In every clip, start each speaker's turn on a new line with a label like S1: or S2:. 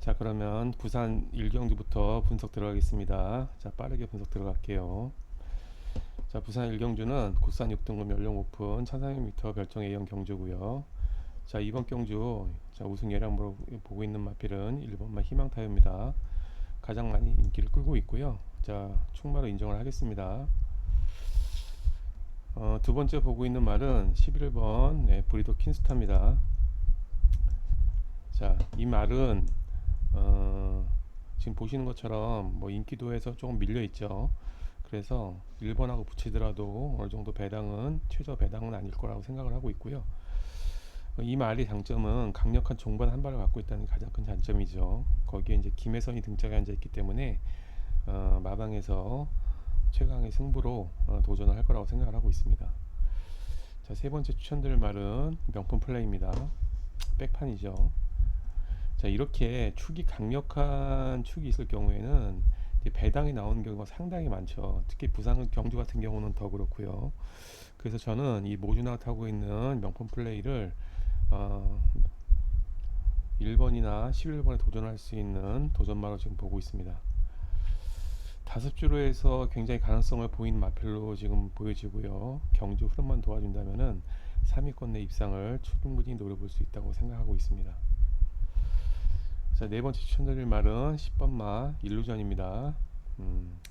S1: 자, 그러면 부산 일경주부터 분석 들어가겠습니다. 자, 빠르게 분석 들어갈게요. 자, 부산 일경주는 국산 6등급 연령 오픈 1300m 별정 A형 경주고요. 자, 이번 경주 자, 우승 예량으로 보고 있는 마필은 1번마 희망타요입니다. 가장 많이 인기를 끌고 있고요. 자, 충마로 인정을 하겠습니다. 두 번째 보고 있는 말은 11번 브리더 킨스타입니다. 자, 이 말은 지금 보시는 것처럼 뭐 인기도에서 조금 밀려 있죠. 그래서 1번하고 붙이더라도 어느 정도 배당은 최저 배당은 아닐 거라고 생각을 하고 있고요. 이 말의 장점은 강력한 종반 한 발을 갖고 있다는 게 가장 큰 장점이죠. 거기에 이제 김혜선이 등짝에 앉아 있기 때문에 마방에서 최강의 승부로 도전을 할 거라고 생각을 하고 있습니다. 자, 세 번째 추천드릴 말은 명품 플레이입니다. 백판이죠. 자, 이렇게 축이 강력한 축이 있을 경우에는 이제 배당이 나오는 경우가 상당히 많죠. 특히 부산 경주 같은 경우는 더 그렇고요. 그래서 저는 이 모주나가 타고 있는 명품 플레이를 어, 1번이나 11번에 도전할 수 있는 도전마로 지금 보고 있습니다. 다섯 주로 해서 굉장히 가능성을 보이는 마필로 지금 보여지고요. 경주 흐름만 도와준다면은 3위권 내 입상을 충분히 노려볼 수 있다고 생각하고 있습니다. 자, 네 번째 추천드릴 말은 10번마 일루전입니다.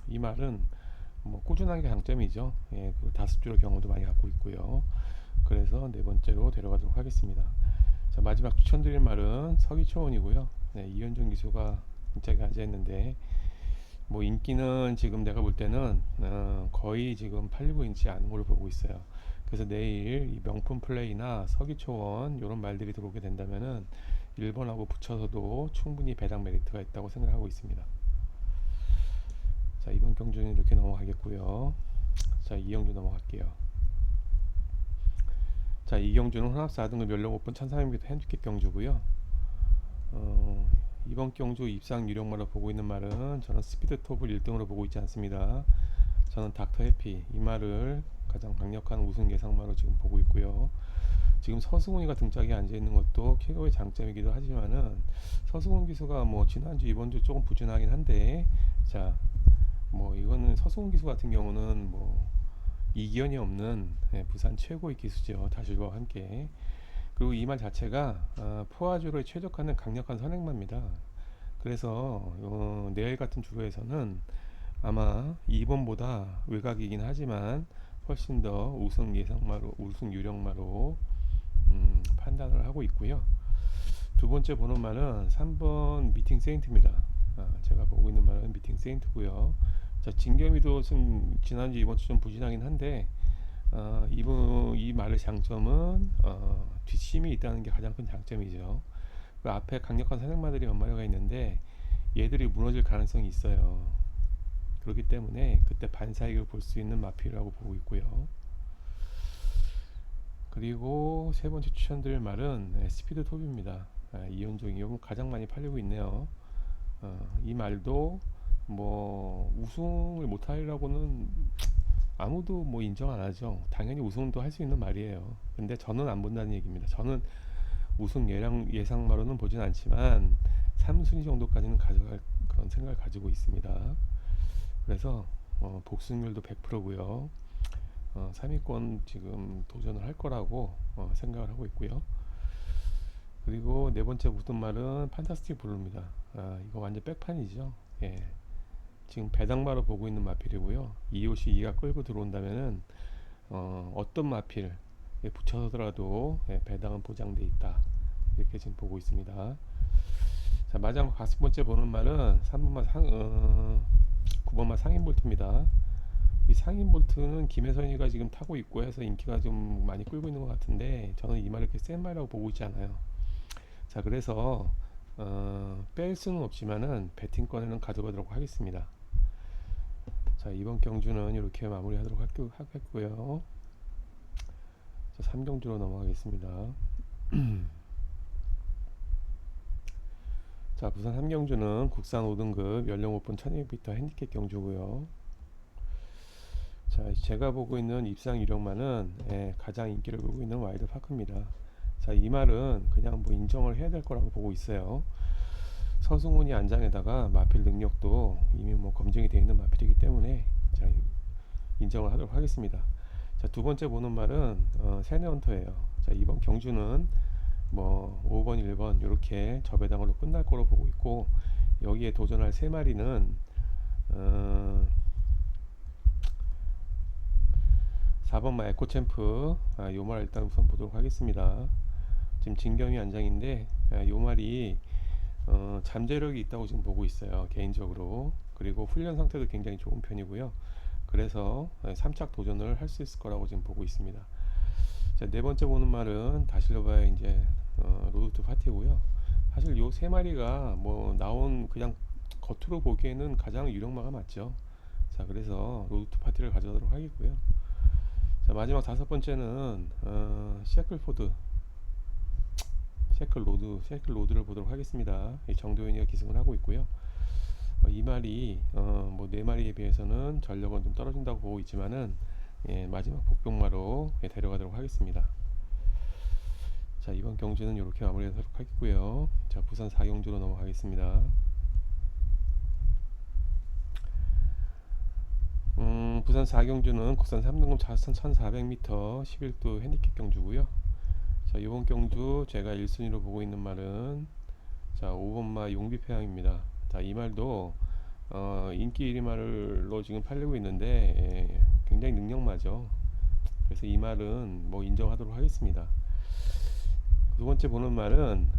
S1: 이 말은 뭐 꾸준한 게 장점이죠. 예, 그 다섯 주로 경험도 많이 갖고 있고요. 그래서 네 번째로 데려가도록 하겠습니다. 자, 마지막 추천드릴 말은 서기초원이고요. 네, 이현종 기수가 진짜게 앉아 있는데 뭐 인기는 지금 내가 볼 때는 거의 지금 팔리고 있지 않은 걸로 보고 있어요. 그래서 내일 이 명품 플레이나 서기초원 이런 말들이 들어오게 된다면은 1번하고 붙여서도 충분히 배당 메리트가 있다고 생각하고 있습니다. 자, 이번 경주는 이렇게 넘어가겠고요. 자, 이경주 넘어갈게요. 자, 이경주는 혼합 4등급 연령 오픈 1300m 핸디캡 경주고요. 이번 경주 입상 유력마로 보고 있는 말은 저는 스피드 톱을 1등으로 보고 있지 않습니다. 저는 닥터 해피 이 말을 가장 강력한 우승 예상마로 지금 보고 있고요. 지금 서승훈이가 등짝에 앉아 있는 것도 쾌거의 장점이기도 하지만은 서승훈 기수가 뭐 지난주 이번주 조금 부진하긴 한데 자, 뭐 이거는 서승훈 기수 같은 경우는 뭐 이견이 없는 부산 최고의 기수죠. 다실과 함께. 그리고 이 말 자체가 포화주로에 최적화는 강력한 선행마입니다. 그래서 내일 같은 주로에서는 아마 2번보다 외곽이긴 하지만 훨씬 더 우승 예상마로 우승 유력마로 판단을 하고 있고요. 두 번째 보는 말은 3번 미팅 세인트입니다. 제가 보고 있는 말은 미팅 세인트고요. 자, 진겸이도 좀 지난주 이번주 좀 부진하긴 한데 이번 이 말의 장점은 뒷심이 있다는 게 가장 큰 장점이죠. 그 앞에 강력한 사냥마들이 몇 마리가 있는데 얘들이 무너질 가능성이 있어요. 그렇기 때문에 그때 반사이익을 볼 수 있는 마필이라고 보고 있고요. 그리고 세 번째 추천드릴 말은 스피드 톱입니다. 이현종이 가장 많이 팔리고 있네요. 이 말도 뭐 우승을 못하리라고는 아무도 뭐 인정 안 하죠. 당연히 우승도 할 수 있는 말이에요. 근데 저는 안 본다는 얘기입니다. 저는 우승 예상마로는 보진 않지만 3순위 정도까지는 가져갈 그런 생각을 가지고 있습니다. 그래서 복승률도 100%고요. 3위권 지금 도전을 할 거라고 생각을 하고 있고요. 그리고 네 번째 묻은 말은 판타스틱 블루입니다. 이거 완전 백판이죠. 예. 지금 배당마로 보고 있는 마필이고요. 이옷이 2가 끌고 들어온다면은 어떤 마필에 붙여서더라도 배당은 보장돼 있다. 이렇게 지금 보고 있습니다. 자, 마지막 다섯 번째 보는 말은 9번마 상인 볼트입니다. 이 상인 볼트는 김혜선이가 지금 타고 있고 해서 인기가 좀 많이 끌고 있는 것 같은데 저는 이 말을 이렇게 센 말이라고 보고 있지 않아요. 자, 그래서 뺄 수는 없지만은 배팅권에는 가져가도록 하겠습니다. 자, 이번 경주는 이렇게 마무리하도록 하겠고요. 자, 3경주로 넘어가겠습니다. 자, 부산 3경주는 국산 5등급 연령 오픈 1200m 핸디캡 경주고요. 자, 제가 보고 있는 입상 유력만은 가장 인기를 끌고 있는 와일드 파크입니다. 자, 이 말은 그냥 뭐 인정을 해야 될 거라고 보고 있어요. 서승훈이 안장에다가 마필 능력도 이미 뭐 검증이 되어 있는 마필이기 때문에 자, 인정을 하도록 하겠습니다. 자, 두 번째 보는 말은 세네헌터예요. 자, 이번 경주는 뭐 5번, 1번 이렇게 저배당으로 끝날 거로 보고 있고, 여기에 도전할 세 마리는 4번 마 에코챔프, 요 말 일단 우선 보도록 하겠습니다. 지금 진경이 안장인데 요 말이 잠재력이 있다고 지금 보고 있어요, 개인적으로. 그리고 훈련 상태도 굉장히 좋은 편이고요. 그래서 3착 도전을 할 수 있을 거라고 지금 보고 있습니다. 자, 네 번째 보는 말은 다실로바의 이제 로드 투 파티고요. 사실 요 세 마리가 뭐 나온 그냥 겉으로 보기에는 가장 유력마가 맞죠. 자, 그래서 로드 투 파티를 가져가도록 하겠고요. 자, 마지막 다섯 번째는 셰클포드, 셰클로드를 보도록 하겠습니다. 정도현이가 기승을 하고 있고요. 이 말이 뭐 네 마리에 비해서는 전력은 좀 떨어진다고 보고 있지만은 마지막 복병마로 데려가도록 하겠습니다. 자, 이번 경주는 이렇게 마무리하도록 하겠고요. 자, 부산 4경주로 넘어가겠습니다. 부산 4경주는 국산 3등급 자선 1400m 11도 핸디캡 경주고요. 자, 이번 경주 제가 1순위로 보고 있는 말은 자, 5번마 용비패양입니다. 자, 이 말도 인기 1위 말로 지금 팔리고 있는데 굉장히 능력마죠. 그래서 이 말은 뭐 인정하도록 하겠습니다. 두 번째 보는 말은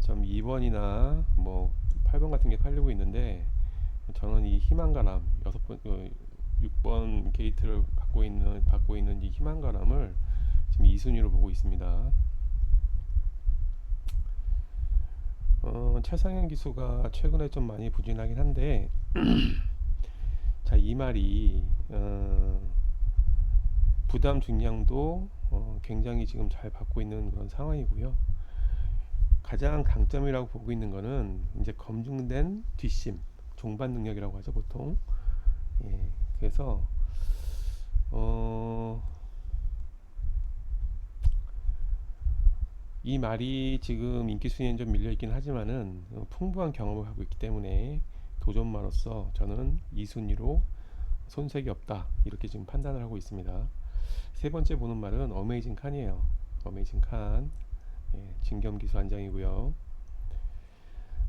S1: 좀 2번이나 뭐 8번 같은 게 팔리고 있는데, 저는 이 희망가람 6번 게이트를 받고 있는 이 희망가람을 지금 2순위로 보고 있습니다. 최상현 기수가 최근에 좀 많이 부진하긴 한데 자, 이 말이 부담 중량도 굉장히 지금 잘 받고 있는 그런 상황이고요. 가장 강점이라고 보고 있는 거는 이제 검증된 뒷심, 종반 능력이라고 하죠, 보통. 예, 그래서 이 말이 지금 인기 순위는 좀 밀려 있긴 하지만은 풍부한 경험을 하고 있기 때문에 도전마로서 저는 2순위로 손색이 없다, 이렇게 지금 판단을 하고 있습니다. 세 번째 보는 말은 어메이징 칸이에요. 어메이징 칸, 진겸기수 안장이고요.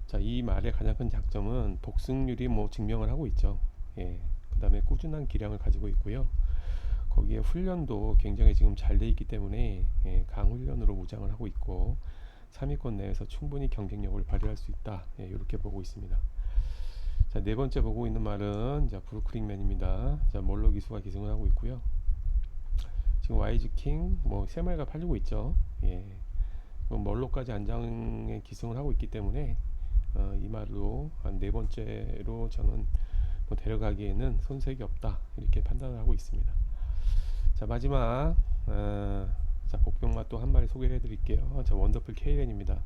S1: 자, 이 말의 가장 큰 장점은 복승률이 뭐 증명을 하고 있죠. 그 다음에 꾸준한 기량을 가지고 있고요. 거기에 훈련도 굉장히 지금 잘 돼 있기 때문에 강훈련으로 무장을 하고 있고 3위권 내에서 충분히 경쟁력을 발휘할 수 있다, 이렇게 보고 있습니다. 자, 네 번째 보고 있는 말은 자, 브루크링맨입니다. 자, 멀로 기수가 기승을 하고 있고요. 지금 YG킹 뭐 세 마리가 팔리고 있죠. 멀로까지 안장에 기승을 하고 있기 때문에 이 말로 한 네 번째로 저는 뭐 데려가기에는 손색이 없다, 이렇게 판단을 하고 있습니다. 자, 마지막 자, 복병마 또 한 마리 소개해 드릴게요. 자, 원더풀 케이렌입니다.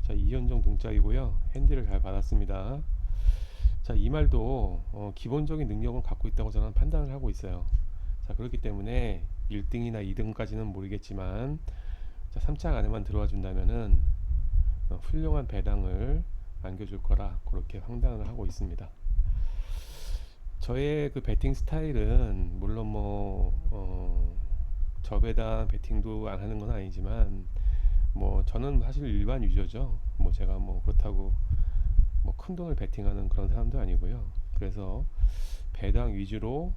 S1: 자, 2연정 등짝이고요. 핸디를 잘 받았습니다. 자, 이 말도 기본적인 능력은 갖고 있다고 저는 판단을 하고 있어요. 자, 그렇기 때문에 1등이나 2등까지는 모르겠지만 자, 3착 안에만 들어와 준다면은 훌륭한 배당을 안겨줄 거라 그렇게 판단을 하고 있습니다. 저의 그 배팅 스타일은 물론 뭐 저배당 배팅도 안 하는 건 아니지만 뭐 저는 사실 일반 유저죠. 뭐 제가 뭐 그렇다고 뭐 큰 돈을 배팅하는 그런 사람도 아니고요. 그래서 배당 위주로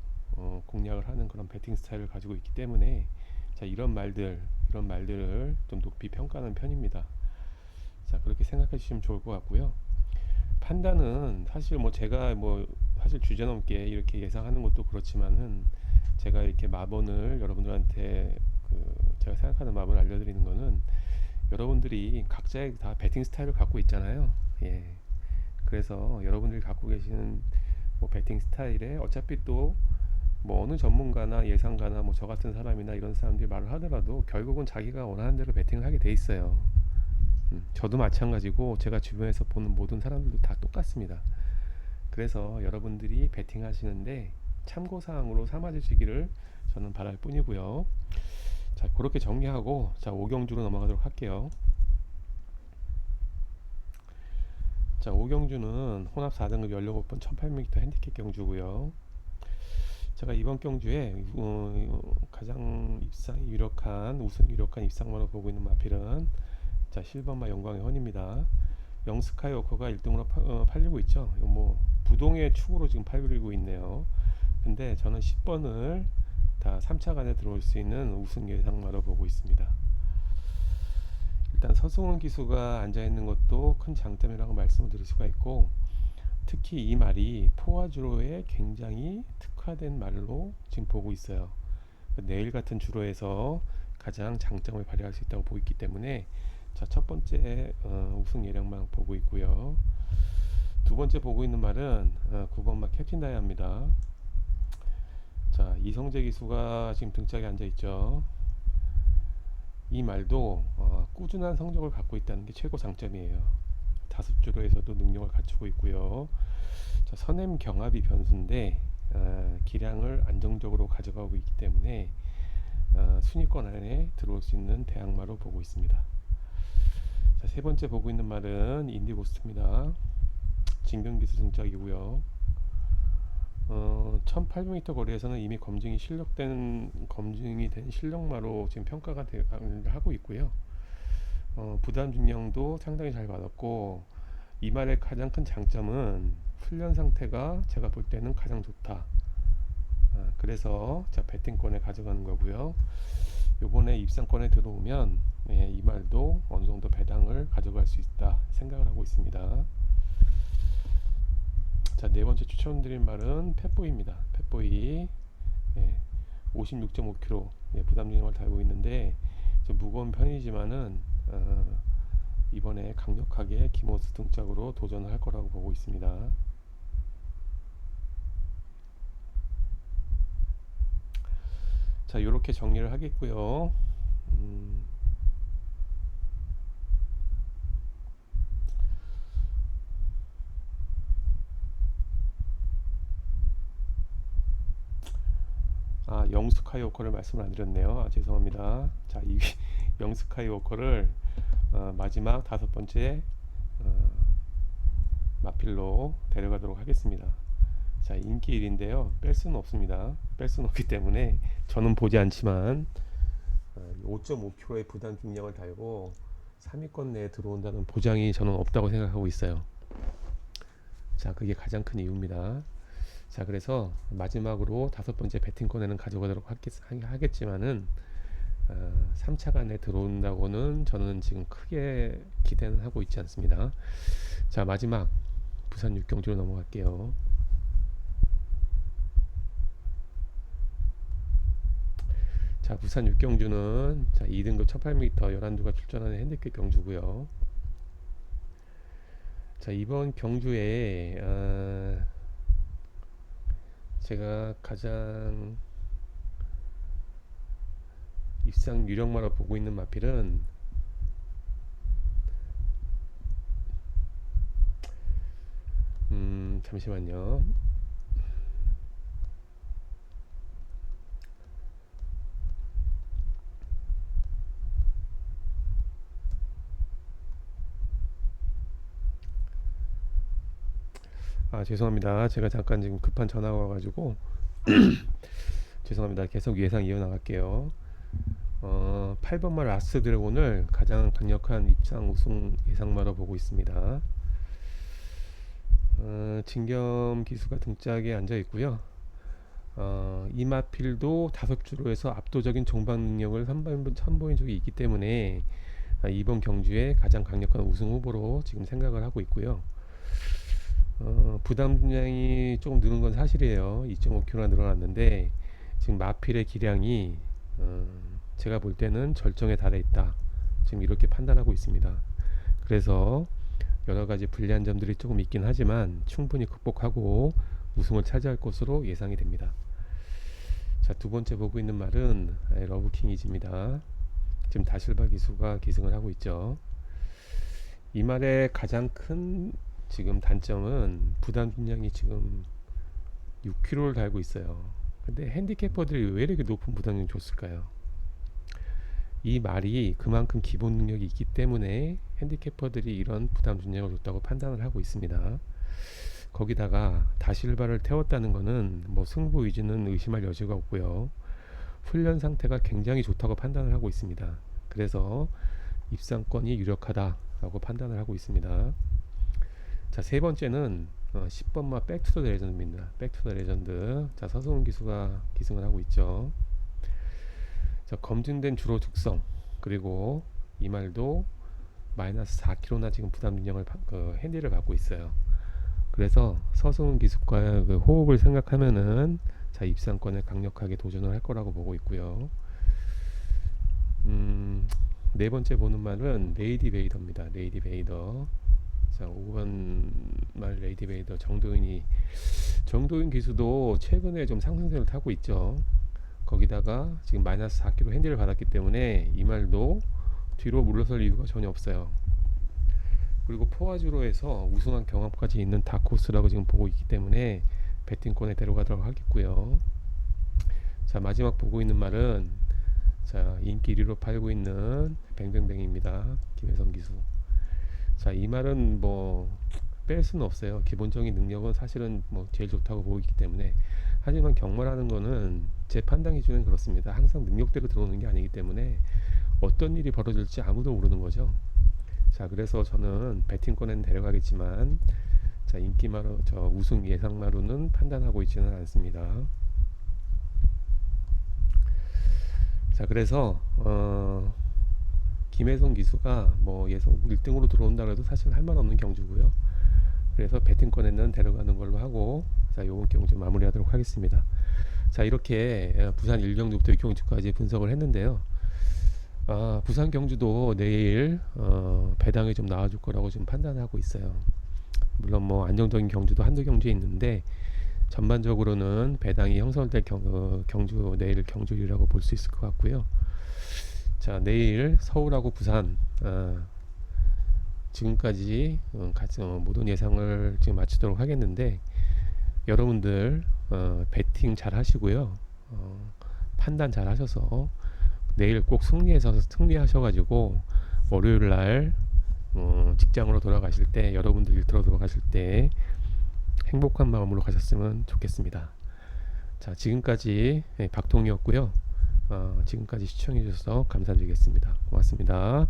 S1: 공략을 하는 그런 배팅 스타일을 가지고 있기 때문에 자, 이런 말들을 좀 높이 평가하는 편입니다. 자, 그렇게 생각해 주시면 좋을 것 같고요. 판단은 사실 뭐 제가 뭐 사실 주제넘게 이렇게 예상하는 것도 그렇지만은 제가 이렇게 마번을 여러분들한테 제가 생각하는 마번을 알려드리는 거는 여러분들이 각자의 다 배팅 스타일을 갖고 있잖아요. 그래서 여러분들이 갖고 계시는 뭐 배팅 스타일에 어차피 또 뭐 어느 전문가나 예상가나 뭐 저 같은 사람이나 이런 사람들이 말을 하더라도 결국은 자기가 원하는 대로 배팅을 하게 돼 있어요. 저도 마찬가지고 제가 주변에서 보는 모든 사람들도 다 똑같습니다. 그래서 여러분들이 배팅 하시는데 참고사항으로 삼아주시기를 저는 바랄 뿐이고요. 자, 그렇게 정리하고 자, 5경주로 넘어가도록 할게요. 자, 5경주는 혼합 4등급 17번 1800m 핸디캡 경주고요. 제가 이번 경주에 가장 입상이 유력한 우승 유력한 입상마로 보고 있는 마필은 자, 실버마 영광의 헌입니다. 영스카이워커가 1등으로 팔리고 있죠. 뭐 부동의 축으로 지금 팔리고 있네요. 근데 저는 10번을 다 3차 간에 들어올 수 있는 우승 예상마로 보고 있습니다. 일단 서승원 기수가 앉아있는 것도 큰 장점이라고 말씀을 드릴 수가 있고, 특히 이 말이 포화주로에 굉장히 특화된 말로 지금 보고 있어요. 내일 같은 주로에서 가장 장점을 발휘할 수 있다고 보고 있기 때문에 자, 첫 번째 우승 예량만 보고 있고요. 두 번째 보고 있는 말은 9번 말 캡틴 다이아입니다. 자, 이성재 기수가 지금 등짝에 앉아 있죠. 이 말도 꾸준한 성적을 갖고 있다는 게 최고 장점이에요. 다섯 주로에서도 능력을 갖추고 있고요. 자, 선행 경합이 변수인데 기량을 안정적으로 가져가고 있기 때문에 순위권 안에 들어올 수 있는 대항마로 보고 있습니다. 자, 세 번째 보고 있는 말은 인디고스트입니다. 진경기수 등짝이고요. 1800m 거리에서는 이미 검증이 된 실력마로 지금 평가가 하고 있고요. 부담 중량도 상당히 잘 받았고, 이 말의 가장 큰 장점은 훈련 상태가 제가 볼 때는 가장 좋다. 그래서 자, 배팅권에 가져가는 거고요. 요번에 입상권에 들어오면 이 말도 어느 정도 배당을 가져갈 수 있다 생각을 하고 있습니다. 자, 네 번째 추천드릴 말은 펫보이입니다. 펫보이 56.5kg 부담 중량을 달고 있는데 좀 무거운 편이지만은 이번에 강력하게 김호수 등짝으로 도전을 할 거라고 보고 있습니다. 자, 이렇게 정리를 하겠고요. 영스카이워커를 말씀을 안 드렸네요. 죄송합니다. 자, 이 영스카이워커를 마지막 다섯 번째 마필로 데려가도록 하겠습니다. 자, 인기 1인데요. 뺄 수는 없습니다. 뺄 수는 없기 때문에 저는 보지 않지만 5.5kg의 부담 중량을 달고 3위권 내에 들어온다는 보장이 저는 없다고 생각하고 있어요. 자, 그게 가장 큰 이유입니다. 자, 그래서 마지막으로 다섯 번째 배팅권에는 가져가도록 하겠지만은 3차 간에 들어온다고는 저는 지금 크게 기대는 하고 있지 않습니다. 자, 마지막 부산 6경주로 넘어갈게요. 자, 부산 6경주는 자, 2등급 1800m 11두가 출전하는 핸디캡 경주고요. 자, 이번 경주에 제가 가장 입상 유력마로 보고 있는 마필은 잠시만요. 죄송합니다. 제가 잠깐 지금 급한 전화가 와가지고 죄송합니다. 계속 예상 이어나갈게요. 8번마 라스 드래곤을 가장 강력한 입상 우승 예상마로 보고 있습니다. 진겸 기수가 등짝에 앉아 있고요. 이마필도 다섯 주로에서 압도적인 종방 능력을 선보인 적이 있기 때문에 이번 경주에 가장 강력한 우승 후보로 지금 생각을 하고 있고요. 부담 분량이 조금 느는 건 사실이에요. 2.5kg나 늘어났는데 지금 마필의 기량이 제가 볼 때는 절정에 달해 있다. 지금 이렇게 판단하고 있습니다. 그래서 여러 가지 불리한 점들이 조금 있긴 하지만 충분히 극복하고 우승을 차지할 것으로 예상이 됩니다. 자, 두 번째 보고 있는 말은 러브킹 이지입니다. 지금 다실바 기수가 기승을 하고 있죠. 이 말의 가장 큰 지금 단점은 부담 중량이 지금 6kg를 달고 있어요. 근데 핸디캐퍼들이 왜 이렇게 높은 부담을 줬을까요? 이 말이 그만큼 기본 능력이 있기 때문에 핸디캐퍼들이 이런 부담 중량을 줬다고 판단을 하고 있습니다. 거기다가 다실바를 태웠다는 것은 뭐 승부 의지는 의심할 여지가 없고요. 훈련 상태가 굉장히 좋다고 판단을 하고 있습니다. 그래서 입상권이 유력하다라고 판단을 하고 있습니다. 자, 세 번째는 10번마 백투더 레전드입니다. 백투더 레전드. 자, 서승훈 기수가 기승을 하고 있죠. 자, 검증된 주로 특성, 그리고 이 말도 마이너스 4kg나 지금 부담 능력을 핸디를 받고 있어요. 그래서 서승훈 기수과의 그 호흡을 생각하면은 자, 입상권에 강력하게 도전을 할 거라고 보고 있고요. 네 번째 보는 말은 레이디 베이더입니다. 레이디 베이더. 자, 5번 말 레이디 베이더 정도인 기수도 최근에 좀 상승세를 타고 있죠. 거기다가 지금 마이너스 4kg 핸디를 받았기 때문에 이 말도 뒤로 물러설 이유가 전혀 없어요. 그리고 포화주로에서 우승한 경험까지 있는 다코스라고 지금 보고 있기 때문에 배팅권에 데려가도록 하겠고요. 자, 마지막 보고 있는 말은 자, 인기 1위로 팔고 있는 뱅뱅뱅입니다. 김혜성 기수. 자, 이 말은 뭐 뺄 수는 없어요. 기본적인 능력은 사실은 뭐 제일 좋다고 보고 있기 때문에. 하지만 경마라는 거는 제 판단 기준은 그렇습니다. 항상 능력대로 들어오는 게 아니기 때문에 어떤 일이 벌어질지 아무도 모르는 거죠. 자, 그래서 저는 배팅권에는 데려가겠지만 자, 인기마로 저 우승 예상마로는 판단하고 있지는 않습니다. 자, 그래서 김혜성 기수가 뭐 예선 1등으로 들어온다 그래도 사실 할 말 없는 경주고요. 그래서 배팅권에는 데려가는 걸로 하고 자, 요번 경주 마무리하도록 하겠습니다. 자, 이렇게 부산 1경주부터 6경주까지 분석을 했는데요. 부산 경주도 내일 배당이 좀 나와줄 거라고 지금 판단하고 있어요. 물론 뭐 안정적인 경주도 한두 경주에 있는데 전반적으로는 배당이 형성될 경주 내일 경주일이라고 볼 수 있을 것 같고요. 자, 내일 서울하고 부산 지금까지 같이 모든 예상을 지금 마치도록 하겠는데 여러분들 배팅 잘 하시고요. 판단 잘 하셔서 내일 꼭 승리하셔가지고 월요일 날 직장으로 돌아가실 때 여러분들 일터로 돌아가실 때 행복한 마음으로 가셨으면 좋겠습니다. 자, 지금까지 박통이었고요. 지금까지 시청해 주셔서 감사드리겠습니다. 고맙습니다.